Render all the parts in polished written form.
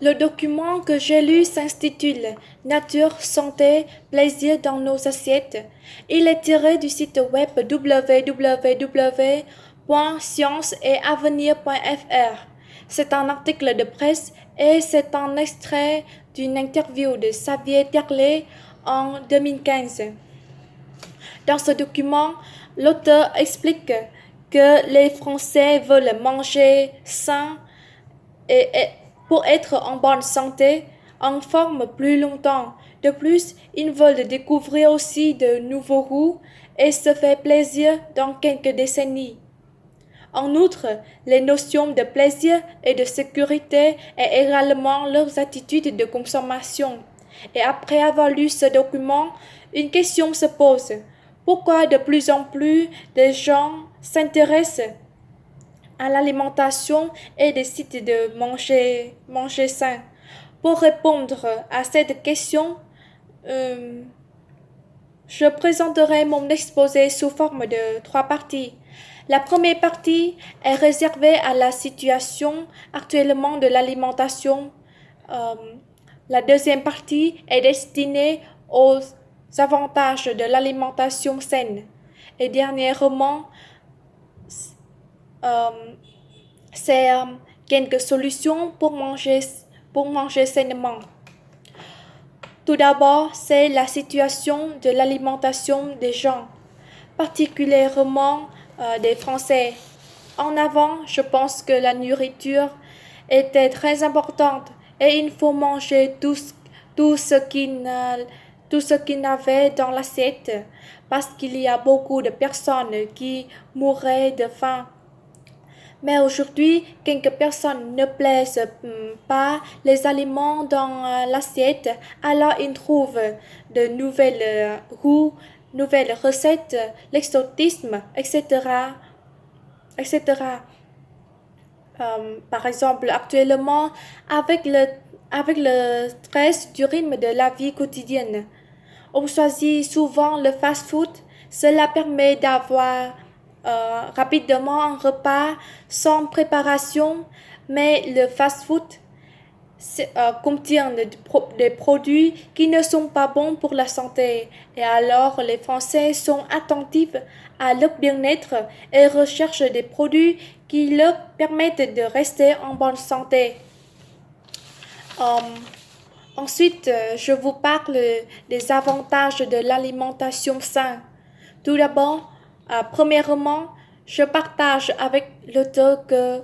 Le document que j'ai lu s'intitule Nature, santé, plaisir dans nos assiettes. Il est tiré du site web www.scienceetavenir.fr. C'est un article de presse et c'est un extrait d'une interview de Xavier Terlet en 2015. Dans ce document, l'auteur explique que les Français veulent manger sain et pour être en bonne santé, en forme plus longtemps. De plus, ils veulent découvrir aussi de nouveaux goûts et se faire plaisir dans quelques décennies. En outre, les notions de plaisir et de sécurité et également leurs attitudes de consommation. Et après avoir lu ce document, une question se pose. Pourquoi de plus en plus de gens s'intéressent à l'alimentation et décident de manger sain? Pour répondre à cette question, je présenterai mon exposé sous forme de 3 parties. La première partie est réservée à la situation actuellement de l'alimentation. La deuxième partie est destinée aux avantages de l'alimentation saine. Et dernièrement, c'est quelques solutions pour manger sainement. Tout d'abord, c'est la situation de l'alimentation des gens, particulièrement des Français. En avant, je pense que la nourriture était très importante et il faut manger tout ce qu'il n'avait dans l'assiette parce qu'il y a beaucoup de personnes qui mourraient de faim. Mais aujourd'hui, quelques personnes ne plaisent pas les aliments dans l'assiette, alors ils trouvent de nouvelles goûts, nouvelles recettes, l'exotisme, etc. etc. Par exemple, actuellement, avec le stress du rythme de la vie quotidienne, on choisit souvent le fast-food. Cela permet d'avoir rapidement un repas sans préparation, mais le fast-food contient des produits qui ne sont pas bons pour la santé. Et alors, les Français sont attentifs à leur bien-être et recherchent des produits qui leur permettent de rester en bonne santé. Ensuite, je vous parle des avantages de l'alimentation saine. Tout d'abord, premièrement, je partage avec l'auteur que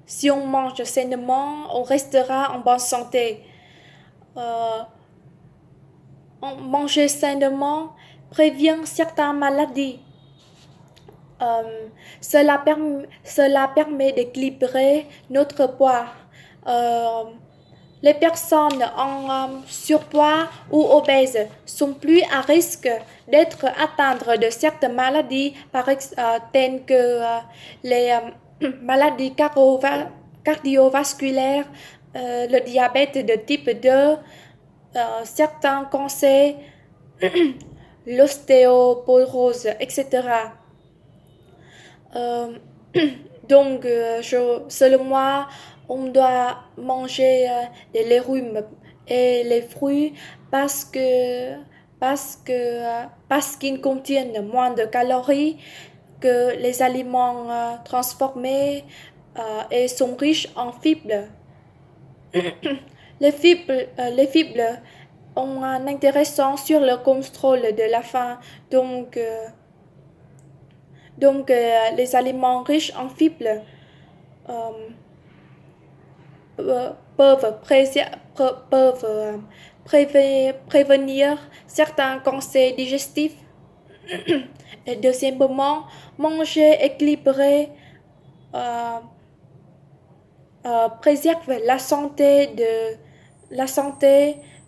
si on mange sainement, on restera en bonne santé. Manger sainement prévient certaines maladies. Cela permet d'équilibrer notre poids. Les personnes en surpoids ou obèses sont plus à risque d'être atteintes de certaines maladies telles que les maladies cardiovasculaires, le diabète de type 2, certains cancers, l'ostéoporose, etc. Donc, selon moi, on doit manger des légumes et les fruits parce qu'ils contiennent moins de calories que les aliments transformés et sont riches en fibres. Les fibres ont un intéressant sur le contrôle de la faim, donc les aliments riches en fibres peuvent prévenir certains cancers digestifs. Et deuxièmement, manger équilibré préserve la santé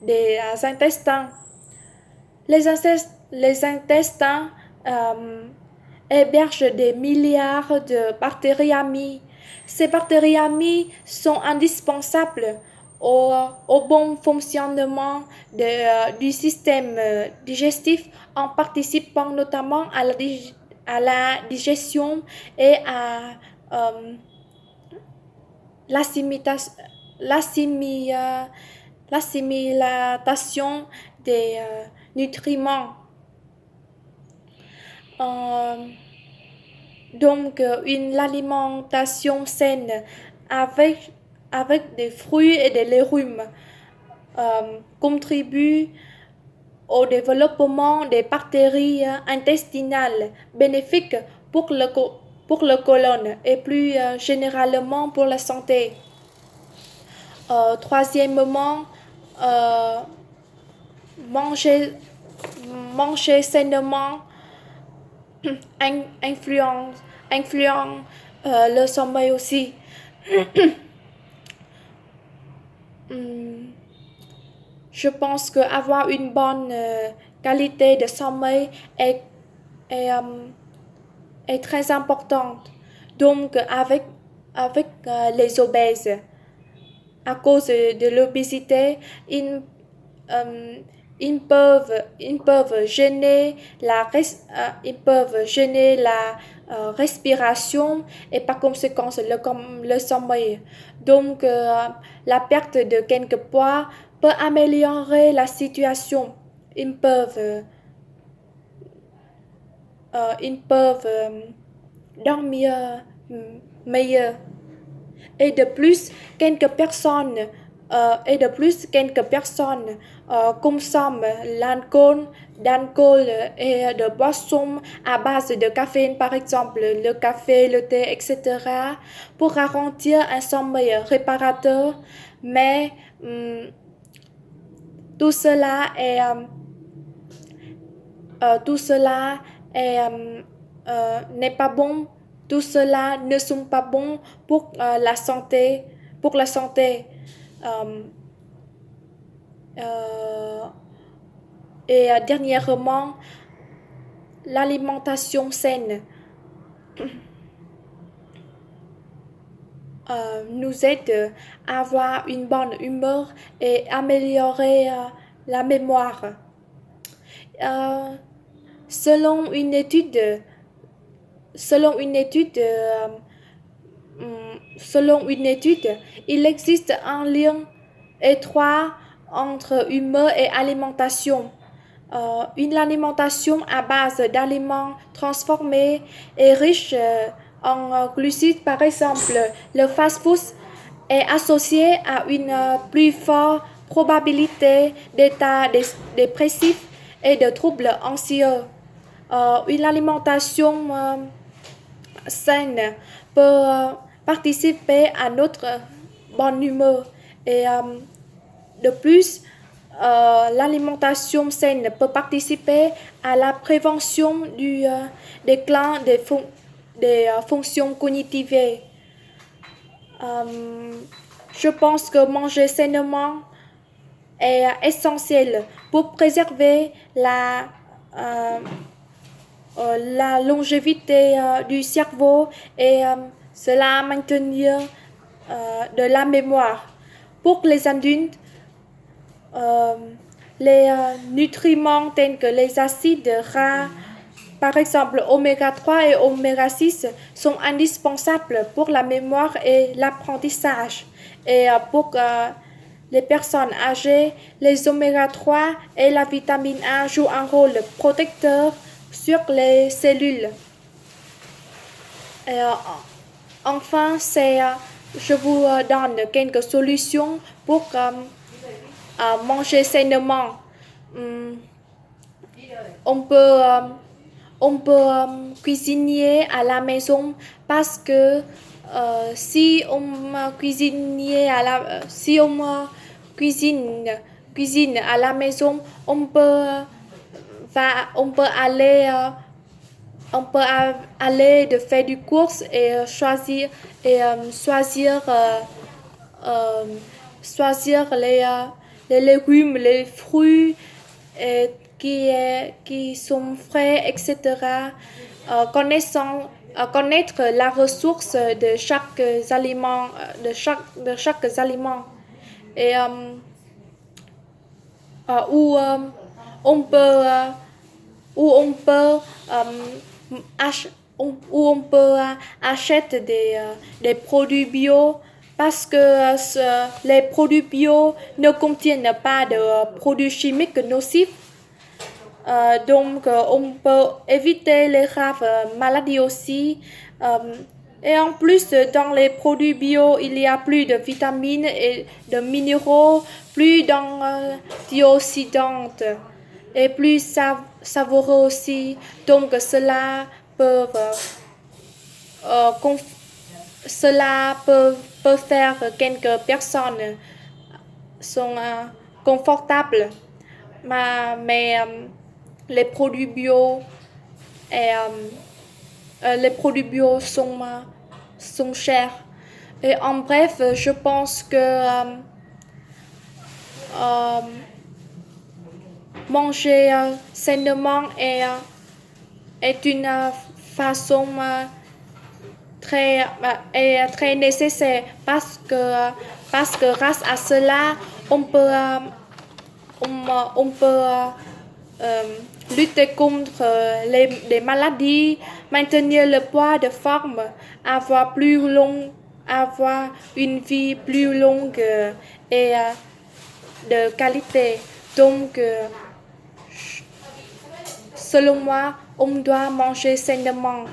des intestins. Les intestins hébergent des milliards de bactéries amies. Ces bactéries amies sont indispensables au bon fonctionnement du système digestif en participant notamment à la digestion et à l'assimilation l'assimilation des nutriments. Donc, une alimentation saine avec, avec des fruits et des légumes contribue au développement des bactéries intestinales bénéfiques pour le côlon et plus généralement pour la santé. Troisièmement, manger sainement influence le sommeil aussi. Je pense qu'avoir une bonne qualité de sommeil est très importante. Donc, avec les obèses, à cause de l'obésité, ils peuvent gêner la respiration et par conséquent le sommeil. Donc, la perte de quelques poids peut améliorer la situation. Ils peuvent dormir meilleur. Et de plus, quelques personnes consomment d'alcool et de boissons à base de caféine, par exemple le café, le thé, etc., pour garantir un sommeil réparateur. Mais tout cela n'est pas bon. Tout cela ne sont pas bons pour la santé. Et dernièrement, l'alimentation saine nous aide à avoir une bonne humeur et améliorer la mémoire. Selon une étude, il existe un lien étroit entre humeur et alimentation. Une alimentation à base d'aliments transformés et riche en glucides, par exemple le fast-food, est associé à une plus forte probabilité d'état dépressif et de troubles anxieux. Une alimentation saine peut participer à notre bonne humeur. Et de plus, l'alimentation saine peut participer à la prévention du déclin des fonctions cognitives. Je pense que manger sainement est essentiel pour préserver la longévité du cerveau et cela maintenir de la mémoire. Pour les adultes, les nutriments tels que les acides gras, par exemple oméga 3 et oméga 6, sont indispensables pour la mémoire et l'apprentissage. Et pour les personnes âgées, les oméga 3 et la vitamine A jouent un rôle protecteur sur les cellules. Et, enfin, je vous donne quelques solutions pour manger sainement. On peut cuisiner à la maison parce que si on cuisine à la maison, on peut aller de faire du course et choisir les légumes, les fruits qui sont frais, etc. Connaître la ressource de chaque aliment, et où on peut acheter des produits bio parce que les produits bio ne contiennent pas de produits chimiques nocifs. Donc, on peut éviter les graves maladies aussi. Et en plus, dans les produits bio, il y a plus de vitamines et de minéraux, plus d'antioxydants et plus savoureux aussi. Donc, euh, conf- cela peut faire que quelques personnes sont confortables. Mais les produits bio et les produits bio sont chers. Et en bref, je pense que euh, manger sainement est une façon très nécessaire parce que grâce à cela, on peut lutter contre les maladies, maintenir le poids de forme, avoir une vie plus longue et de qualité. Donc, selon moi, on doit manger sainement.